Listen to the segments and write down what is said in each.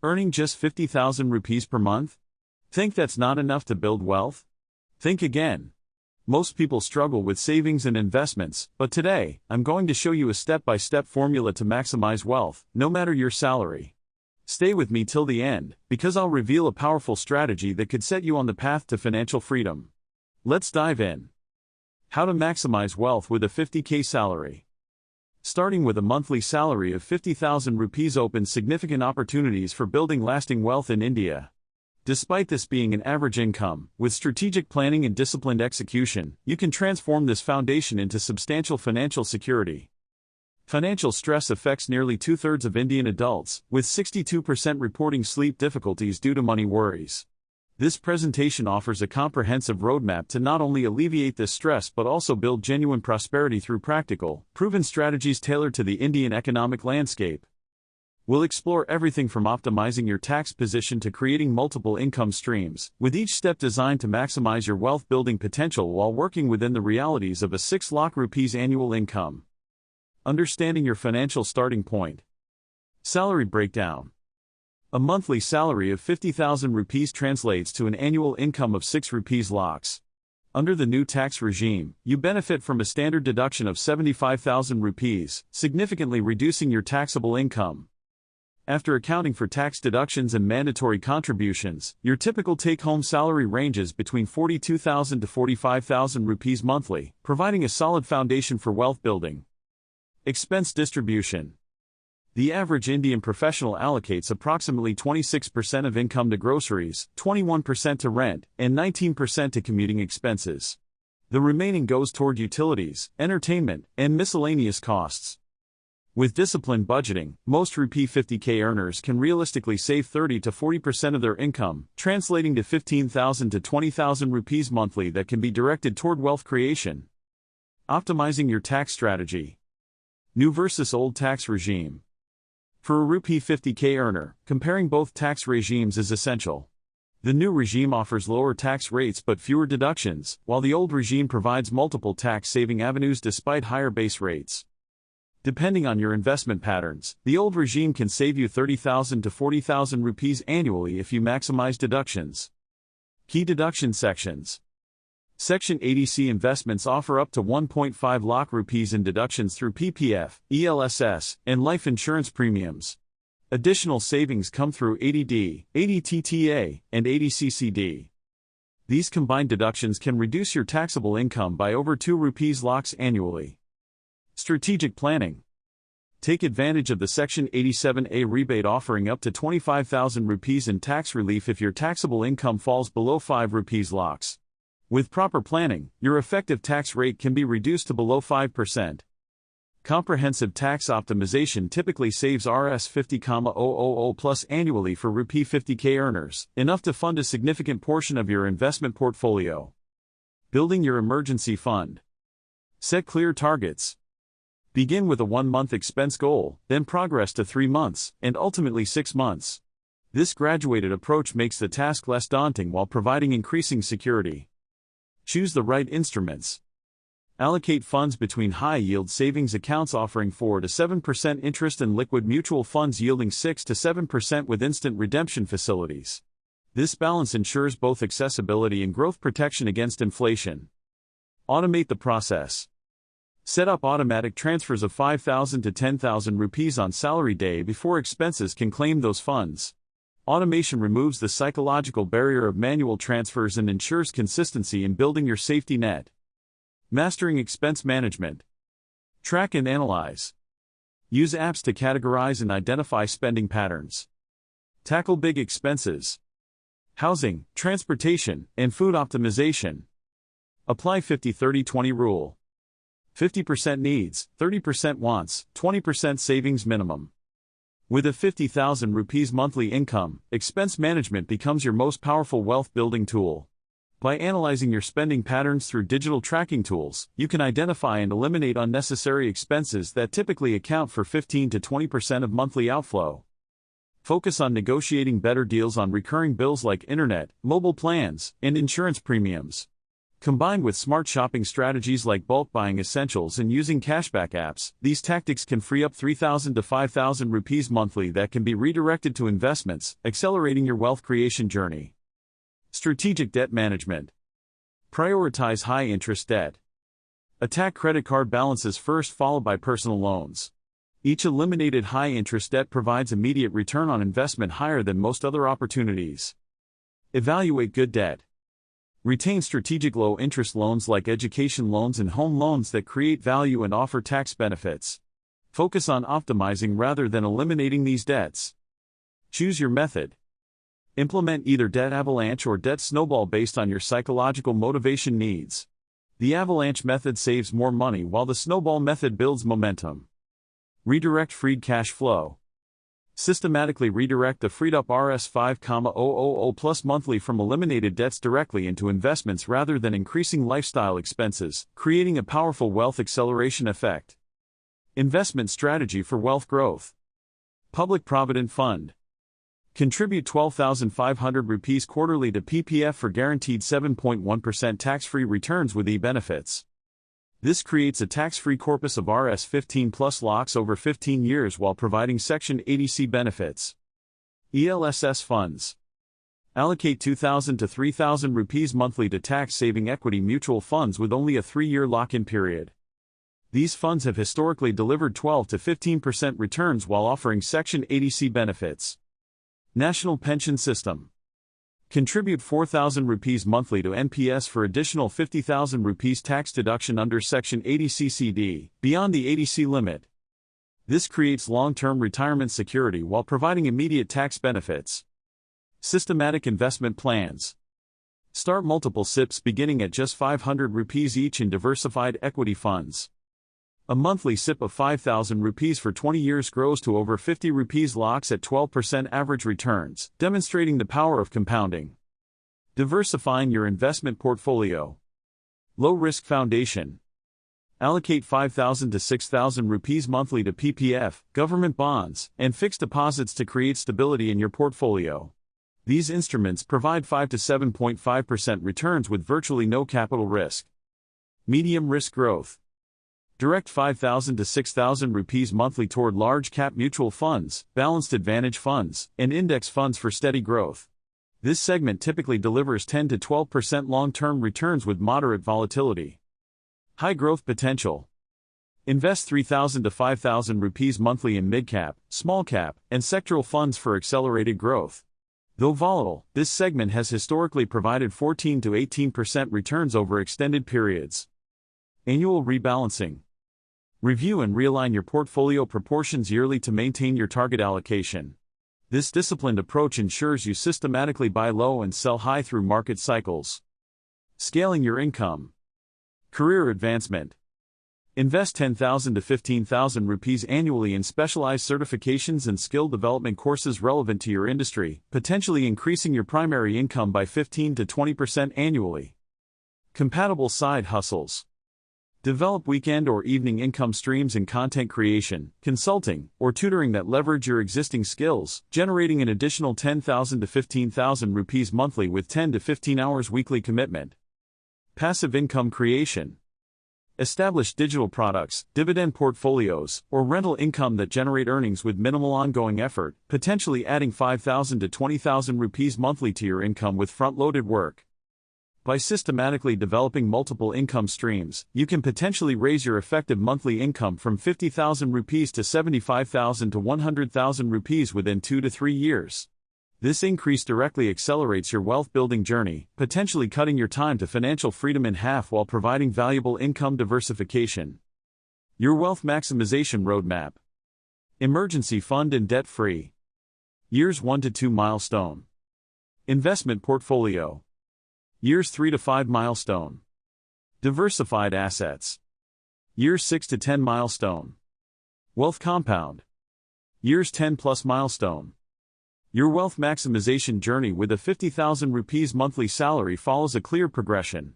Earning just 50,000 rupees per month? Think that's not enough to build wealth? Think again. Most people struggle with savings and investments, but today, I'm going to show you a step-by-step formula to maximize wealth, no matter your salary. Stay with me till the end, because I'll reveal a powerful strategy that could set you on the path to financial freedom. Let's dive in. How to maximize wealth with a 50K salary. Starting with a monthly salary of 50,000 rupees opens significant opportunities for building lasting wealth in India. Despite this being an average income, with strategic planning and disciplined execution, you can transform this foundation into substantial financial security. Financial stress affects nearly two-thirds of Indian adults, with 62% reporting sleep difficulties due to money worries. This presentation offers a comprehensive roadmap to not only alleviate this stress but also build genuine prosperity through practical, proven strategies tailored to the Indian economic landscape. We'll explore everything from optimizing your tax position to creating multiple income streams, with each step designed to maximize your wealth-building potential while working within the realities of a 6 lakh rupees annual income. Understanding your financial starting point. Salary breakdown. A monthly salary of 50,000 rupees translates to an annual income of 6 rupees lakhs. Under the new tax regime, you benefit from a standard deduction of 75,000 rupees, significantly reducing your taxable income. After accounting for tax deductions and mandatory contributions, your typical take-home salary ranges between 42,000 to 45,000 rupees monthly, providing a solid foundation for wealth building. Expense distribution. The average Indian professional allocates approximately 26% of income to groceries, 21% to rent, and 19% to commuting expenses. The remaining goes toward utilities, entertainment, and miscellaneous costs. With disciplined budgeting, most rupee 50K earners can realistically save 30 to 40% of their income, translating to 15,000 to 20,000 rupees monthly that can be directed toward wealth creation. Optimizing your tax strategy. New versus old tax regime. For a rupee 50K earner, comparing both tax regimes is essential. The new regime offers lower tax rates but fewer deductions, while the old regime provides multiple tax-saving avenues despite higher base rates. Depending on your investment patterns, the old regime can save you 30,000 to 40,000 rupees annually if you maximize deductions. Key deduction sections. Section 80C investments offer up to 1.5 lakh rupees in deductions through PPF, ELSS, and life insurance premiums. Additional savings come through 80D, 80TTA, and 80CCD. These combined deductions can reduce your taxable income by over 2 rupees lakhs annually. Strategic planning. Take advantage of the Section 87A rebate offering up to 25,000 rupees in tax relief if your taxable income falls below 5 rupees lakhs. With proper planning, your effective tax rate can be reduced to below 5%. Comprehensive tax optimization typically saves Rs 50,000 plus annually for rupee 50K earners, enough to fund a significant portion of your investment portfolio. Building your emergency fund. Set clear targets. Begin with a 1-month expense goal, then progress to 3 months, and ultimately 6 months. This graduated approach makes the task less daunting while providing increasing security. Choose the right instruments. Allocate funds between high-yield savings accounts offering 4 to 7% interest and liquid mutual funds yielding 6 to 7% with instant redemption facilities. This balance ensures both accessibility and growth protection against inflation. Automate the process. Set up automatic transfers of 5,000 to 10,000 rupees on salary day before expenses can claim those funds. Automation removes the psychological barrier of manual transfers and ensures consistency in building your safety net. Mastering expense management. Track and analyze. Use apps to categorize and identify spending patterns. Tackle big expenses. Housing, transportation, and food optimization. Apply 50-30-20 rule. 50% needs, 30% wants, 20% savings minimum. With a 50,000 rupees monthly income, expense management becomes your most powerful wealth-building tool. By analyzing your spending patterns through digital tracking tools, you can identify and eliminate unnecessary expenses that typically account for 15 to 20% of monthly outflow. Focus on negotiating better deals on recurring bills like internet, mobile plans, and insurance premiums. Combined with smart shopping strategies like bulk buying essentials and using cashback apps, these tactics can free up 3,000 to 5,000 rupees monthly that can be redirected to investments, accelerating your wealth creation journey. Strategic debt management. Prioritize high-interest debt. Attack credit card balances first, followed by personal loans. Each eliminated high-interest debt provides immediate return on investment higher than most other opportunities. Evaluate good debt. Retain strategic low-interest loans like education loans and home loans that create value and offer tax benefits. Focus on optimizing rather than eliminating these debts. Choose your method. Implement either debt avalanche or debt snowball based on your psychological motivation needs. The avalanche method saves more money while the snowball method builds momentum. Redirect freed cash flow. Systematically redirect the freed up Rs 5,000 plus monthly from eliminated debts directly into investments rather than increasing lifestyle expenses, creating a powerful wealth acceleration effect. Investment strategy for wealth growth. Public Provident Fund. Contribute 12,500 rupees quarterly to PPF for guaranteed 7.1% tax-free returns with e-benefits. This creates a tax-free corpus of Rs 15 plus locks over 15 years while providing Section 80C benefits. ELSS funds. Allocate 2,000 to 3,000 rupees monthly to tax-saving equity mutual funds with only a 3-year lock-in period. These funds have historically delivered 12 to 15% returns while offering Section 80C benefits. National Pension System. Contribute 4,000 rupees monthly to NPS for additional 50,000 rupees tax deduction under Section 80CCD, beyond the 80C limit. This creates long-term retirement security while providing immediate tax benefits. Systematic investment plans. Start multiple SIPs beginning at just 500 rupees each in diversified equity funds. A monthly SIP of 5,000 rupees for 20 years grows to over 50 rupees locks at 12% average returns, demonstrating the power of compounding. Diversifying your investment portfolio. Low-risk foundation. Allocate 5,000 to 6,000 rupees monthly to PPF, government bonds, and fixed deposits to create stability in your portfolio. These instruments provide 5 to 7.5% returns with virtually no capital risk. Medium risk growth. Direct 5,000 to 6,000 rupees monthly toward large-cap mutual funds, balanced advantage funds, and index funds for steady growth. This segment typically delivers 10 to 12% long-term returns with moderate volatility. High growth potential. Invest 3,000 to 5,000 rupees monthly in mid-cap, small-cap, and sectoral funds for accelerated growth. Though volatile, this segment has historically provided 14 to 18% returns over extended periods. Annual rebalancing. Review and realign your portfolio proportions yearly to maintain your target allocation. This disciplined approach ensures you systematically buy low and sell high through market cycles. Scaling your income. Career advancement. Invest 10,000 to 15,000 rupees annually in specialized certifications and skill development courses relevant to your industry, potentially increasing your primary income by 15 to 20% annually. Compatible side hustles. Develop weekend or evening income streams in content creation, consulting, or tutoring that leverage your existing skills, generating an additional 10,000 to 15,000 rupees monthly with 10 to 15 hours weekly commitment. Passive income creation. Establish digital products, dividend portfolios, or rental income that generate earnings with minimal ongoing effort, potentially adding 5,000 to 20,000 rupees monthly to your income with front-loaded work. By systematically developing multiple income streams, you can potentially raise your effective monthly income from 50,000 rupees to 75,000 to 100,000 rupees within 2 to 3 years. This increase directly accelerates your wealth-building journey, potentially cutting your time to financial freedom in half while providing valuable income diversification. Your wealth maximization roadmap. Emergency fund and debt-free. Years 1 to 2 milestone. Investment portfolio. Years 3 to 5 milestone. Diversified assets. Years 6 to 10 milestone. Wealth compound. Years 10 plus milestone. Your wealth maximization journey with a 50,000 rupees monthly salary follows a clear progression.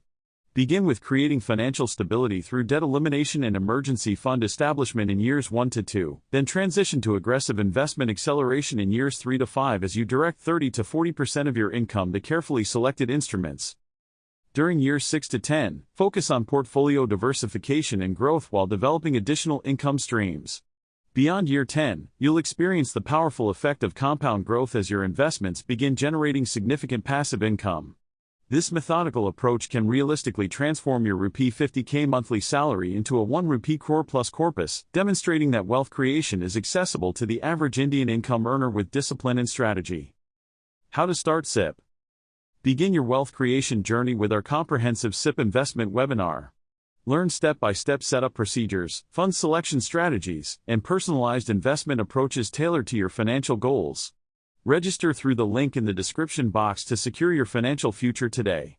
Begin with creating financial stability through debt elimination and emergency fund establishment in years 1 to 2, then transition to aggressive investment acceleration in years 3 to 5 as you direct 30 to 40% of your income to carefully selected instruments. During years 6 to 10, focus on portfolio diversification and growth while developing additional income streams. Beyond year 10, you'll experience the powerful effect of compound growth as your investments begin generating significant passive income. This methodical approach can realistically transform your Rupee 50k monthly salary into a 1 Rupee Crore plus corpus, demonstrating that wealth creation is accessible to the average Indian income earner with discipline and strategy. How to start SIP. Begin your wealth creation journey with our comprehensive SIP investment webinar. Learn step-by-step setup procedures, fund selection strategies, and personalized investment approaches tailored to your financial goals. Register through the link in the description box to secure your financial future today.